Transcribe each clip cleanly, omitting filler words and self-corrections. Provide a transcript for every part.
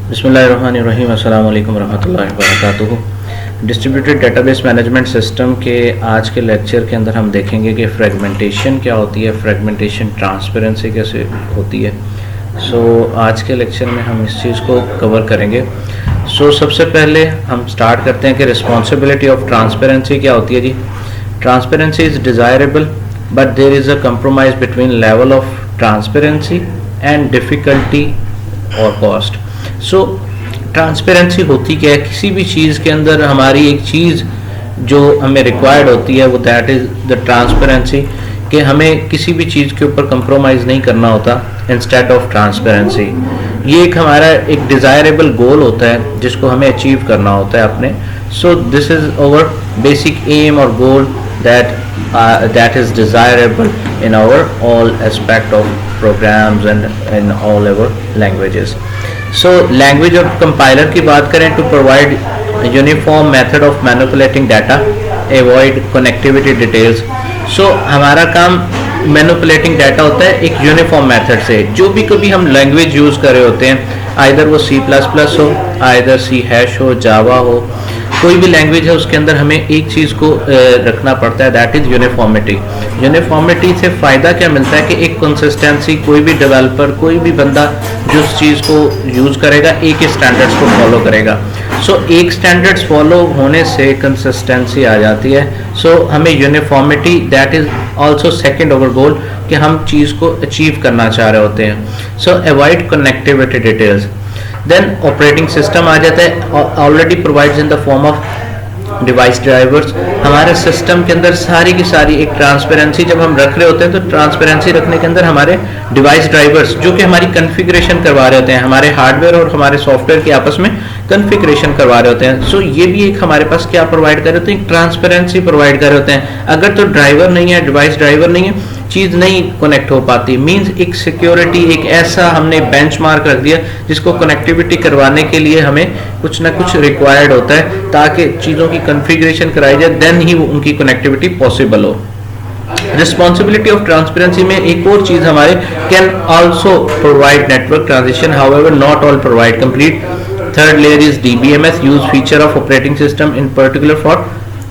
बिस्मिल्लाहिर्रहमानिर्रहीम अस्सलाम वालेकुम रहमतुल्लाहि व बरकातुहू। डिस्ट्रीब्यूटेड डेटाबेस मैनेजमेंट सिस्टम के आज के लेक्चर के अंदर हम देखेंगे कि फ्रेगमेंटेशन क्या होती है, फ्रेगमेंटेशन ट्रांसपेरेंसी कैसे होती है। आज के लेक्चर में हम इस चीज़ को कवर करेंगे। सबसे पहले हम स्टार्ट करते हैं कि रिस्पॉन्सिबिलिटी ऑफ ट्रांसपेरेंसी क्या होती है जी। Transparency is desirable but there is a compromise between level of transparency and difficulty और कॉस्ट। ट्रांसपेरेंसी होती क्या है, किसी भी चीज़ के अंदर हमारी एक चीज़ जो हमें रिक्वायर्ड होती है वो दैट इज़ द ट्रांसपेरेंसी, कि हमें किसी भी चीज़ के ऊपर कंप्रोमाइज़ नहीं करना होता इंस्टेड ऑफ ट्रांसपेरेंसी। ये एक हमारा एक डिज़ायरेबल गोल होता है जिसको हमें अचीव करना होता है अपने। This is our basic aim और goal that is desirable in our all aspect of programs and in all our languages. Language और कंपाइलर की बात करें to provide uniform method of manipulating data, avoid connectivity details. हमारा काम manipulating data होता है एक यूनिफॉर्म मेथड से। जो भी कभी हम लैंग्वेज यूज़ कर रहे होते हैं, आइदर वो C++ हो, आइदर C# हो, जावा हो, कोई भी लैंग्वेज है उसके अंदर हमें एक चीज़ को रखना पड़ता है, दैट इज़ यूनिफॉर्मिटी। यूनिफॉर्मिटी से फ़ायदा क्या मिलता है कि एक कंसिस्टेंसी, कोई भी डेवलपर, कोई भी बंदा जो उस चीज़ को यूज़ करेगा एक ही स्टैंडर्ड्स को फॉलो करेगा। एक स्टैंडर्ड्स फॉलो होने से कंसिस्टेंसी आ जाती है। हमें uniformity that is also second over goal कि हम चीज़ को अचीव करना चाह रहे होते हैं। Avoid connectivity details. Then operating system आ जाता है, already provides in the form of device drivers. हमारे सिस्टम के अंदर सारी की सारी एक ट्रांसपेरेंसी जब हम रख रहे होते हैं तो ट्रांसपेरेंसी रखने के अंदर हमारे डिवाइस ड्राइवर्स जो कि हमारी कॉन्फ़िगरेशन करवा रहे होते हैं, हमारे हार्डवेयर और हमारे सॉफ्टवेयर के आपस में कॉन्फ़िगरेशन करवा रहे होते हैं। ये भी एक हमारे पास क्या प्रोवाइड कर रहे होते हैं, ट्रांसपेरेंसी प्रोवाइड कर रहे होते हैं। अगर तो ड्राइवर नहीं है, डिवाइस ड्राइवर नहीं है, चीज़ नहीं कनेक्ट हो पाती। मींस एक सिक्योरिटी, एक ऐसा हमने बेंचमार्क रख दिया जिसको कनेक्टिविटी करवाने के लिए हमें कुछ ना कुछ रिक्वायर्ड होता है ताकि चीज़ों की कॉन्फ़िगरेशन कराई जाए, देन ही उनकी कनेक्टिविटी पॉसिबल हो। रिस्पॉन्सिबिलिटी ऑफ ट्रांसपेरेंसी में एक और चीज़ हमारे can also provide network transition, however not all provide complete. Third layer is DBMS, use feature of operating system in particular for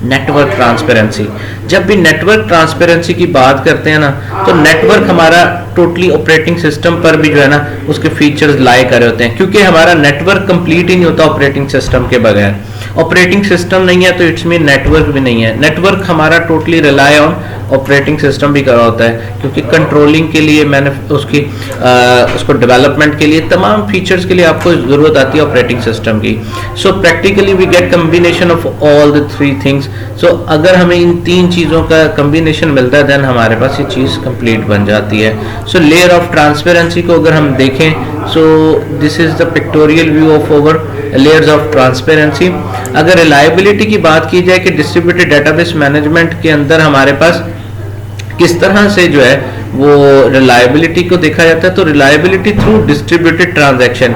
network transparency. जब भी network transparency की बात करते हैं ना, तो नेटवर्क हमारा टोटली ऑपरेटिंग सिस्टम पर भी जो है ना उसके फीचर्स लाए कर होते हैं, क्योंकि हमारा नेटवर्क कंप्लीट ही नहीं होता ऑपरेटिंग सिस्टम के बगैर। ऑपरेटिंग सिस्टम नहीं है तो इट्स मीन नेटवर्क भी नहीं है। नेटवर्क हमारा totally rely on operating system भी करा होता है, क्योंकि कंट्रोलिंग के लिए मैंने उसको डेवलपमेंट के लिए तमाम फीचर्स के लिए आपको ज़रूरत आती है ऑपरेटिंग सिस्टम की। Practically we get combination of all the three things. अगर हमें इन तीन चीज़ों का कम्बिनेशन मिलता है देन हमारे पास ये चीज़ कंप्लीट बन जाती है। लेयर ऑफ ट्रांसपेरेंसी को अगर हम देखें, this is the pictorial view of over layers of transparency. अगर रिलायबिलिटी की बात की जाए कि डिस्ट्रीब्यूटेड डेटाबेस मैनेजमेंट के अंदर हमारे पास किस तरह से जो है वो रिलायबिलिटी को देखा जाता है, तो reliability through distributed transaction,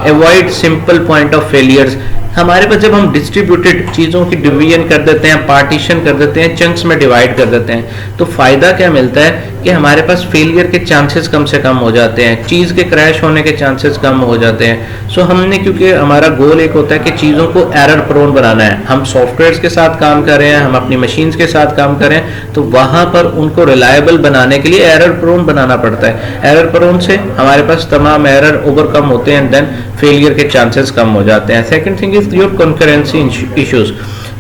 avoid simple point of failures. हमारे पास जब हम डिस्ट्रीब्यूटेड चीज़ों की डिवीजन कर देते हैं, पार्टीशन कर देते हैं, चंक्स में डिवाइड कर देते हैं, तो फ़ायदा क्या मिलता है कि हमारे पास फेलियर के चांसेस कम से कम हो जाते हैं, चीज़ के क्रैश होने के चांसेस कम हो जाते हैं। हमने, क्योंकि हमारा गोल एक होता है कि चीज़ों को एरर प्रोन बनाना है, हम सॉफ्टवेयर्स के साथ काम कर रहे हैं, हम अपनी मशीन्स के साथ काम कर रहे हैं, तो वहाँ पर उनको रिलायबल बनाने के लिए एरर प्रोन बनाना पड़ता है। एरर प्रोन से हमारे पास तमाम एरर ओवरकम होते हैं, देन फेलियर के चांसेस कम हो जाते हैं। Second thing is your concurrency issues.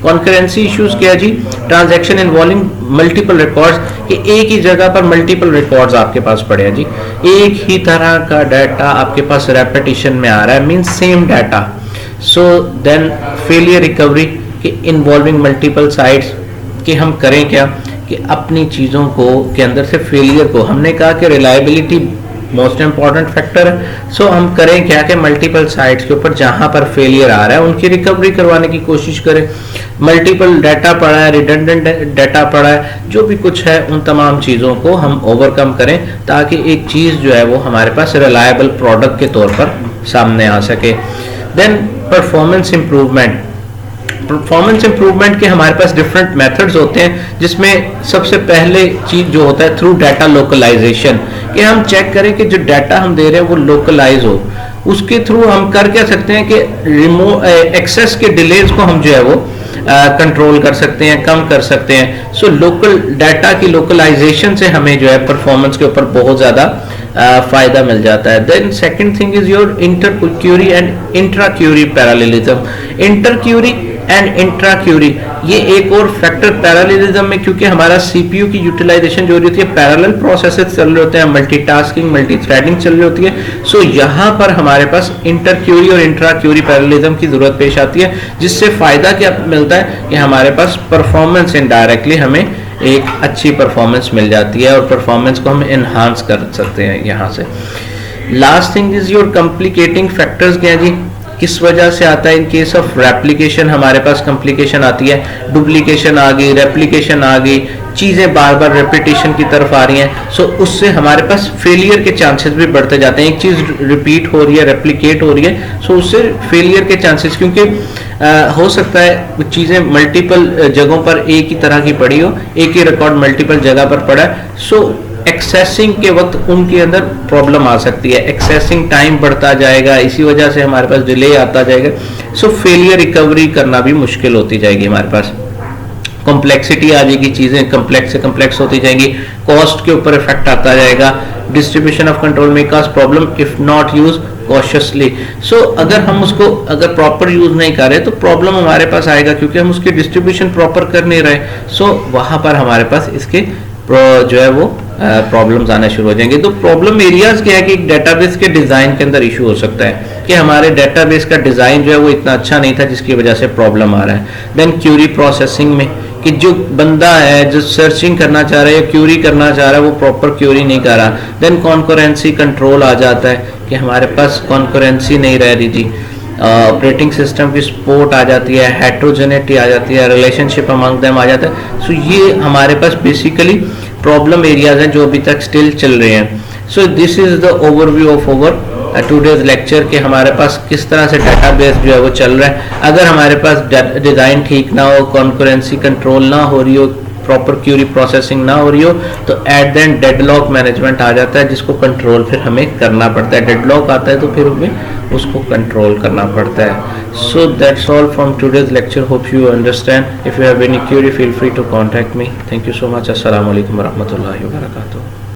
Concurrency issues क्या है जी, ट्रांजैक्शन इन्वॉल्विंग मल्टीपल रिकॉर्ड्स, कि एक ही जगह पर मल्टीपल रिकॉर्ड्स आपके पास पड़े हैं जी, एक ही तरह का डाटा आपके पास रेपिटेशन में आ रहा है, means same data. Then failure recovery कि इन्वॉल्विंग मल्टीपल साइट्स, कि हम करें क्या कि अपनी चीज़ों को के अंदर से फेलियर को, हमने कहा कि रिलायबिलिटी मोस्ट इंपॉर्टेंट फैक्टर है। हम करें क्या कि मल्टीपल साइट्स के ऊपर जहां पर फेलियर आ रहा है उनकी रिकवरी करवाने की कोशिश करें। मल्टीपल डाटा पड़ा है, रिडंडेंट डाटा पड़ा है, जो भी कुछ है उन तमाम चीज़ों को हम ओवरकम करें ताकि एक चीज़ जो है वो हमारे पास रिलायबल प्रोडक्ट के तौर पर सामने आ सके। Then performance improvement. Performance improvement के हमारे पास डिफरेंट मेथड्स होते हैं, जिसमें सबसे पहले चीज जो होता है थ्रू डाटा लोकलाइजेशन, कि हम चेक करें कि जो डाटा हम दे रहे हैं वो लोकलाइज हो। उसके थ्रू हम कर क्या सकते हैं कि एक्सेस के डिलेज को हम जो है वो कंट्रोल कर सकते हैं, कम कर सकते हैं। सो लोकल डाटा की लोकलाइजेशन से हमें जो है परफॉर्मेंस के ऊपर बहुत ज़्यादा फायदा मिल जाता है। Then second thing is your inter query and intra query parallelism. Inter query and intra query ये एक और फैक्टर पैरेललिज्म में, क्योंकि हमारा सीपीयू की यूटिलाइजेशन जो होती है पैरेलल प्रोसेसेस चल रहे होते हैं, मल्टीटास्किंग मल्टी थ्रेडिंग चल रही होती है। सो यहाँ पर हमारे पास इंटर क्यूरी और इंट्रा क्यूरी पैरेललिज्म की जरूरत पेश आती है, जिससे फायदा क्या मिलता है कि हमारे पास परफॉर्मेंस इनडायरेक्टली हमें एक अच्छी परफॉर्मेंस मिल जाती है और परफॉर्मेंस को हम इनहांस कर सकते हैं यहाँ से। Last thing is your complicating factors क्या जी, किस वजह से आता है। इन केस ऑफ रेप्लिकेशन हमारे पास कॉम्प्लिकेशन आती है, डुप्लीकेशन आ गई, रेप्लिकेशन आ गई, चीजें बार बार रेपिटेशन की तरफ आ रही हैं। सो उससे हमारे पास फेलियर के चांसेस भी बढ़ते जाते हैं। एक चीज रिपीट हो रही है, रेप्लिकेट हो रही है, सो उससे फेलियर के चांसेस, क्योंकि हो सकता है चीजें मल्टीपल जगहों पर एक ही तरह की पड़ी हो, एक ही रिकॉर्ड मल्टीपल जगह पर पड़ा है। सो एक्सेसिंग के वक्त उनके अंदर प्रॉब्लम आ सकती है, एक्सेसिंग टाइम बढ़ता जाएगा, इसी वजह से हमारे पास डिले आता जाएगा। सो फेलियर रिकवरी करना भी मुश्किल होती जाएगी, हमारे पास कॉम्प्लेक्सिटी आ जाएगी, चीजें कॉम्प्लेक्स से कॉम्प्लेक्स होती जाएंगी, कॉस्ट के ऊपर इफेक्ट आता जाएगा। डिस्ट्रीब्यूशन ऑफ कंट्रोल में cause problem if not use cautiously. So अगर हम उसको अगर प्रॉपर यूज नहीं कर रहे तो प्रॉब्लम हमारे पास आएगा, क्योंकि हम उसकी डिस्ट्रीब्यूशन प्रॉपर कर नहीं रहे। सो वहां पर हमारे पास इसके जो है वो प्रॉब्लम्स आने शुरू हो जाएंगे। तो प्रॉब्लम एरियाज क्या है कि डेटाबेस के डिजाइन के अंदर इशू हो सकता है कि हमारे डेटाबेस का डिजाइन जो है वो इतना अच्छा नहीं था, जिसकी वजह से प्रॉब्लम आ रहा है। देन क्यूरी प्रोसेसिंग में कि जो बंदा है जो सर्चिंग करना चाह रहा है या क्यूरी करना चाह रहा है वो प्रॉपर क्यूरी नहीं कर रहा। देन कॉन्करेंसी कंट्रोल आ जाता है कि हमारे पास कॉन्करेंसी नहीं रह रही जी, ऑपरेटिंग सिस्टम की सपोर्ट आ जाती है, हेट्रोजेनिटी आ जाती है, रिलेशनशिप अमंग देम आ जाता है। सो ये हमारे पास बेसिकली प्रॉब्लम एरियाज हैं जो अभी तक स्टिल चल रहे हैं। So this is the overview of over today's lecture के हमारे पास किस तरह से डेटाबेस जो है वो चल रहा है। अगर हमारे पास डिजाइन ठीक ना हो, कॉन्करेंसी कंट्रोल ना हो रही हो, प्रॉपर क्यूरी प्रोसेसिंग ना हो रही हो, तो at the end deadlock management आ जाता है, जिसको कंट्रोल फिर हमें करना पड़ता है। डेडलॉक आता है तो फिर हमें उसको कंट्रोल करना पड़ता है। So that's all from today's lecture, hope you understand. If you have any query feel free to contact me. Thank you so much. अस्सलाम वालेकुम व रहमतुल्लाहि व बरकातुहू।